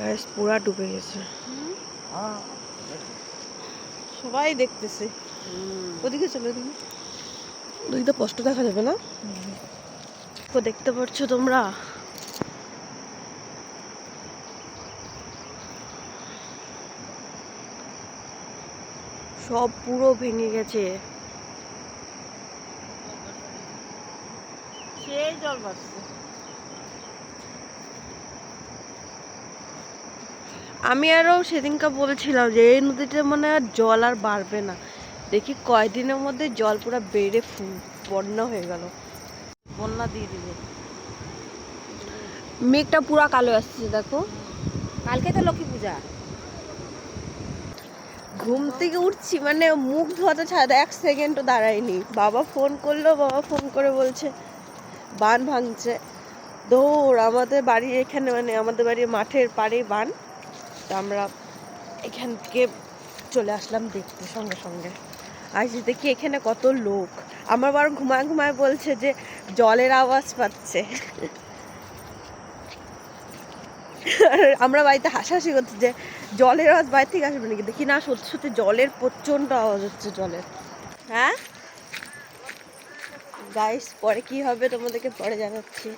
Guys পুরা ডুবে গেছে, সবাই দেখতেছে। ওদিকে চলো, তুমি ওদিকে তো স্পষ্ট দেখা যাবে না। তো দেখতে পাচ্ছ তোমরা, সব পুরো ভেঙে গেছে। সেই জল বাড়ছে। আমি আরও সেদিনকে বলছিলাম যে এই নদীটা মনে হয় জল আর বাড়বে না, দেখি কয়দিনের মধ্যে জল পুরো বেড়ে বন্যা হয়ে গেল, বন্যা দিয়ে দিবে। মেঘটা পুরা কালো আসছে দেখো, কালকে তো লক্ষ্মী পূজা। ঘুম থেকে উঠছি মানে মুখ ধোয়াতে ছাড়া 1 সেকেন্ডও দাঁড়ায়নি। বাবা ফোন করলো, বাবা ফোন করে বলছে বান ভাঙছে। দৌড় আমাদের বাড়ির এখানে, মানে আমাদের বাড়ির মাঠের পাড়ে বান। তো আমরা এখান থেকে চলে আসলাম দেখতে সঙ্গে সঙ্গে। আসি দেখি এখানে কত লোক। আমার বাবা ঘুমায় ঘুমায় বলছে যে জলের আওয়াজ পাচ্ছে। আমরা বাড়িতে হাসাহাসি করছি যে জলের আওয়াজ বাইরে থেকে আসবে নাকি, দেখি না সত্যি সত্যি জলের প্রচণ্ড আওয়াজ হচ্ছে জলের। হ্যাঁ গাইস, পরে কি হবে তোমাদেরকে পরে জানাচ্ছি।